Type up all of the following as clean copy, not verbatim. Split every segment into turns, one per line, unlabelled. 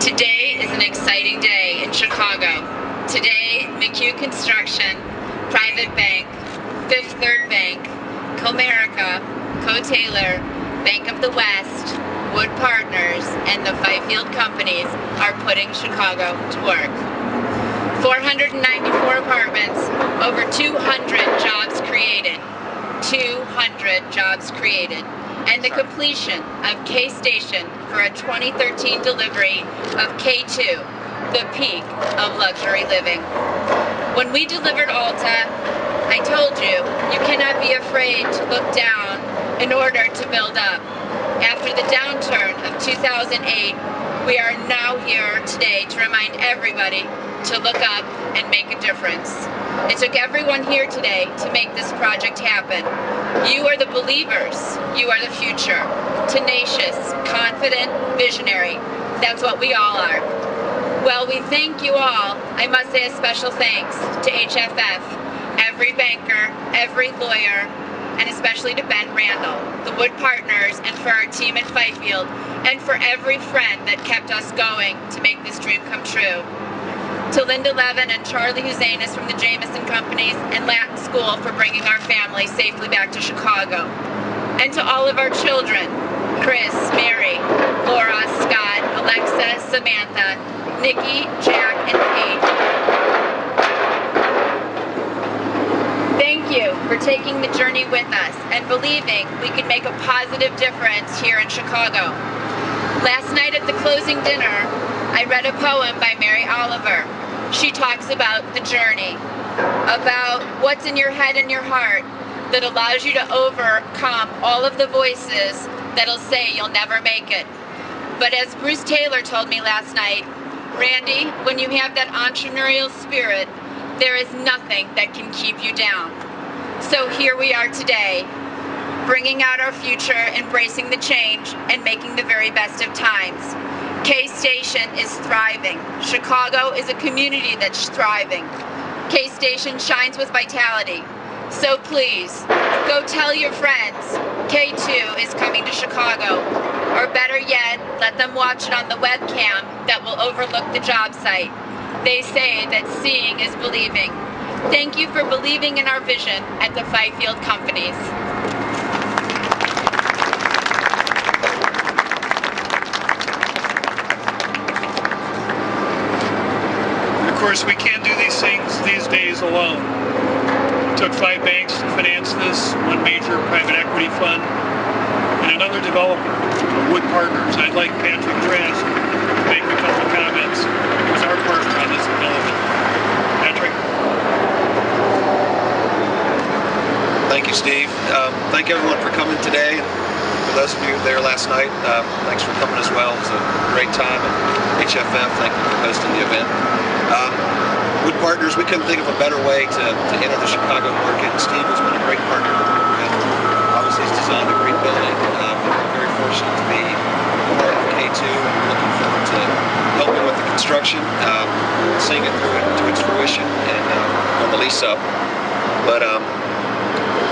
Today is an exciting day in Chicago. Today, McHugh Construction, Private Bank, Fifth Third Bank, Comerica, Co-Taylor, Bank of the West, Wood Partners, and the Fifield companies are putting Chicago to work. 494 apartments, over 200 jobs created. 200 jobs created. And the completion of K Station for a 2013 delivery of K2, the peak of luxury living. When we delivered Alta, I told you, you cannot be afraid to look down in order to build up. After the downturn of 2008, we are now here today to remind everybody to look up and make a difference. It took everyone here today to make this project happen. You are the believers. You are the future. Tenacious, confident, visionary. That's what we all are. Well, we thank you all. I must say a special thanks to HFF, every banker, every lawyer, and especially to Ben Randall, the Wood Partners, and for our team at Fifield, and for every friend that kept us going to make this dream come true. To Linda Levin and Charlie Huzanis from the Jameson Companies and Latin School for bringing our family safely back to Chicago. And to all of our children, Chris, Mary, Laura, Scott, Alexa, Samantha, Nikki, Jack, and Kate. Thank you for taking the journey with us and believing we could make a positive difference here in Chicago. Last night at the closing dinner, I read a poem by Mary Oliver. She talks about the journey, about what's in your head and your heart that allows you to overcome all of the voices that'll say you'll never make it. But as Bruce Taylor told me last night, Randy, when you have that entrepreneurial spirit, there is nothing that can keep you down. So here we are today, bringing out our future, embracing the change, and making the very best of times. K Station is thriving. Chicago is a community that's thriving. K Station shines with vitality. So please, go tell your friends, K2 is coming to Chicago. Or better yet, let them watch it on the webcam that will overlook the job site. They say that seeing is believing. Thank you for believing in our vision at the Fifield companies.
Of course, we can't do these things these days alone. It took 5 banks to finance this, 1 major private equity fund, and another developer, Wood Partners. I'd like Patrick Trask to make a couple comments. He was our partner on this development. Patrick?
Thank you, Steve. Thank everyone for coming today. For those of you there last night, thanks for coming as well. It was a great time at HFF. Thank you for hosting the event. Wood Partners, we couldn't think of a better way to enter the Chicago market. Steve has been a great partner with. Obviously, he's designed a great building. We're very fortunate to be part of K2 and looking forward to helping with the construction, seeing it through to its fruition, and on the lease up. But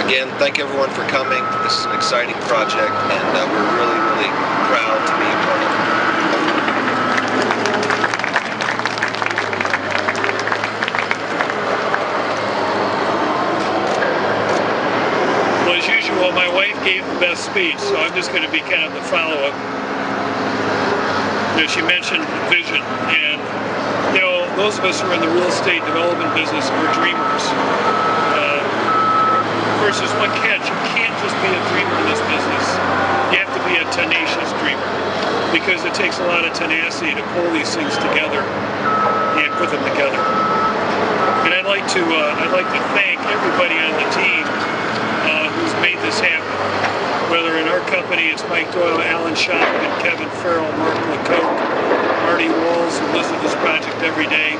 again, thank everyone for coming. This is an exciting project, and we're really, really proud to be a part of it.
Well, my wife gave the best speech, so I'm just going to be kind of the follow-up. You know, she mentioned vision, and you know, those of us who are in the real estate development business, we're dreamers. Of course, there's one catch: you can't just be a dreamer in this business. You have to be a tenacious dreamer, because it takes a lot of tenacity to pull these things together and put them together. And I'd like to thank everybody on the team who's made this happen. Whether in our company it's Mike Doyle, Alan Shopkin, Kevin Farrell, Mark LeCoque, Marty Walls, who lives with this project every day.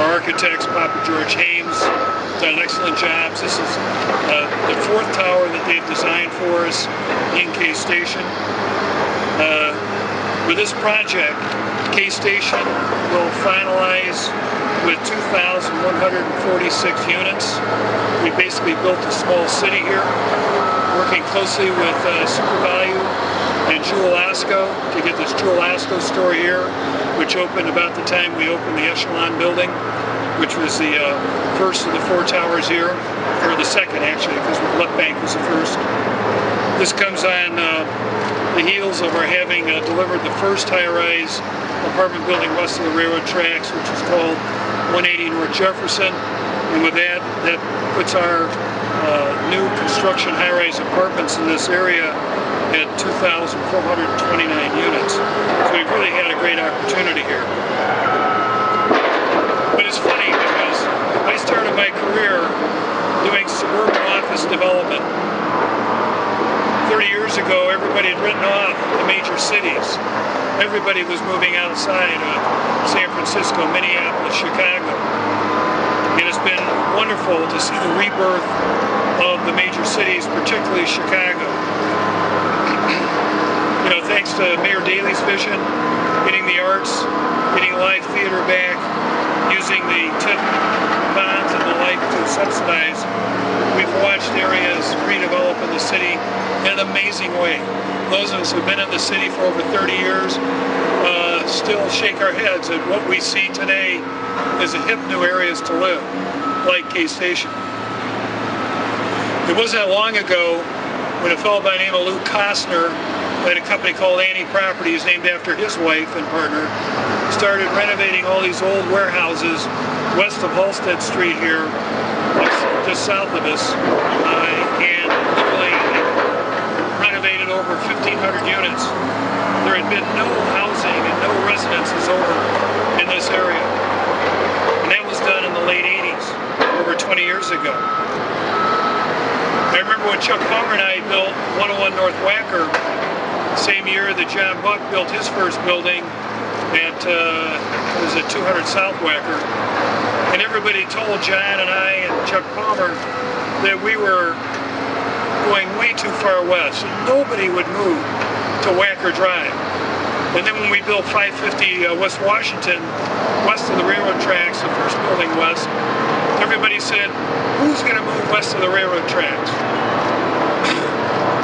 Our architects, Papa George Hames, done excellent jobs. This is the 4th tower that they've designed for us in K Station. With this project, K Station will finalize with 2,146 units. We basically built a small city here, working closely with SuperValue, and Jewel Osco to get this Jewel Osco store here, which opened about the time we opened the Echelon building, which was the first of the 4 towers here, or the second actually, because Left Bank was the first. This comes on the heels of our having delivered the first high-rise apartment building west of the railroad tracks, which is called 180 North Jefferson. And with that, that puts our new construction high-rise apartments in this area at 2,429 units. So we've really had a great opportunity here. But it's funny because I started my career doing suburban office development. 30 years ago, everybody had written off the major cities. Everybody was moving outside of San Francisco, Minneapolis, Chicago. It has been wonderful to see the rebirth of the major cities, particularly Chicago. You know, thanks to Mayor Daley's vision, getting the arts, getting live theater back, using the TIP bonds and the like to subsidize, we've watched areas redevelop in the city in an amazing way. Those of us who have been in the city for over 30 years still shake our heads at what we see today as a hip new areas to live, like K-Station. It wasn't that long ago when a fellow by the name of Lou Costner had a company called Annie Properties, named after his wife and partner, started renovating all these old warehouses west of Halsted Street here, just south of us, and literally renovated over 1,500 units. There had been no housing and no residences over in this area. And that was done in the late 80s, over 20 years ago. I remember when Chuck Palmer and I built 101 North Wacker, same year that John Buck built his first building at, was it 200 South Wacker. And everybody told John and I and Chuck Palmer that we were going way too far west. Nobody would move to Wacker Drive. And then when we built 550 West Washington, west of the railroad tracks, the first building west, everybody said, who's going to move west of the railroad tracks?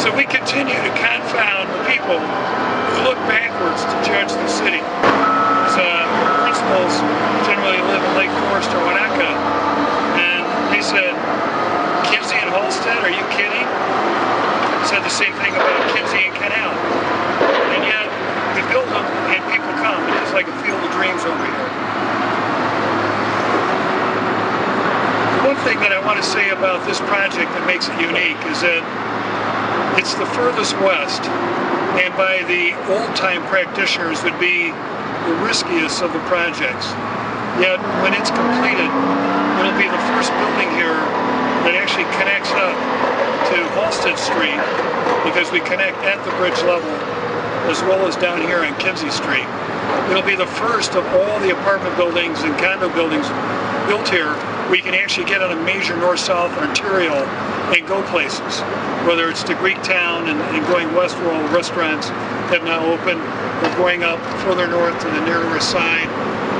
So we continue to confound the people who look backwards to judge the city. Principals generally live in Lake Forest or Winnetka, and they said, Kinsey and Halsted, are you kidding? Said the same thing about Kinsey and Canal. And yet, we build them and people come. It's like a field of dreams over here. The one thing that I want to say about this project that makes it unique is that it's the furthest west, and by the old-time practitioners would be the riskiest of the projects. Yet, when it's completed, it'll be the first building here that actually connects up to Halsted Street, because we connect at the bridge level as well as down here on Kinsey Street. It'll be the first of all the apartment buildings and condo buildings built here where you can actually get on a major north-south arterial and go places, whether it's to Greektown and going west where all the restaurants have now opened, or going up further north to the near north side,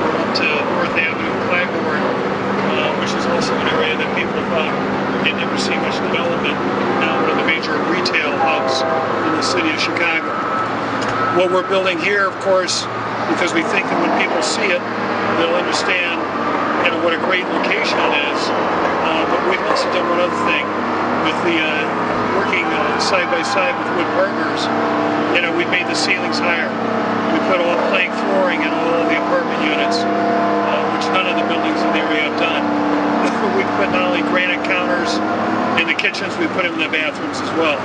or up to North Avenue, Claiborne, which is also an area that people thought you'd never see much development, now one of the major retail hubs in the city of Chicago. What we're building here, of course, because we think that when people see it, they'll understand what a great location it is. But we've also done one other thing with the working side by side with wood partners. We've made the ceilings higher. We put all plank flooring in all of the apartment units, which none of the buildings in the area have done. We put not only granite counters in the kitchens, we put them in the bathrooms as well.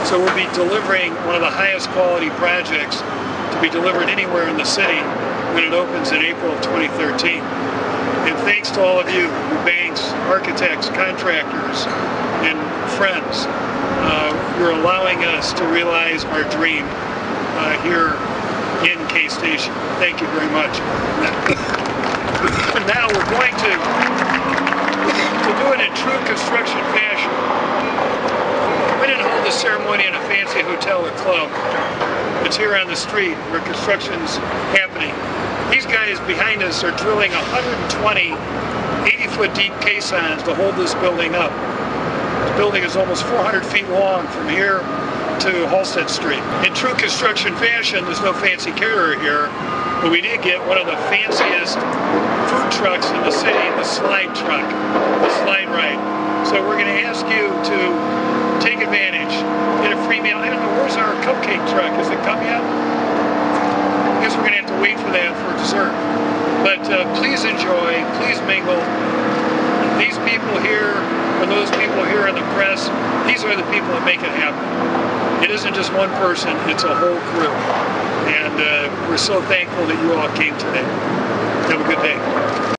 So we'll be delivering one of the highest quality projects to be delivered anywhere in the city when it opens in April of 2013. And thanks to all of you, banks, architects, contractors, and friends, you're allowing us to realize our dream here in K-Station. Thank you very much. Now we're going to do it in true construction fashion. We didn't hold the ceremony in a fancy hotel or club. It's here on the street where construction's happening. These guys behind us are drilling 120 80-foot deep caissons to hold this building up. This building is almost 400 feet long from here to Halstead Street. In true construction fashion, there's no fancy caterer here, but we did get one of the fanciest food trucks in the city, the slide truck, the slide ride. So we're going to ask you to take advantage, get a free meal. I don't know, where's our cupcake truck? Has it come yet? I guess we're going to have to wait for that for dessert. But please enjoy, please mingle. These people here, or those people here in the press, these are the people that make it happen. It isn't just one person, it's a whole crew. And we're so thankful that you all came today. Have a good day.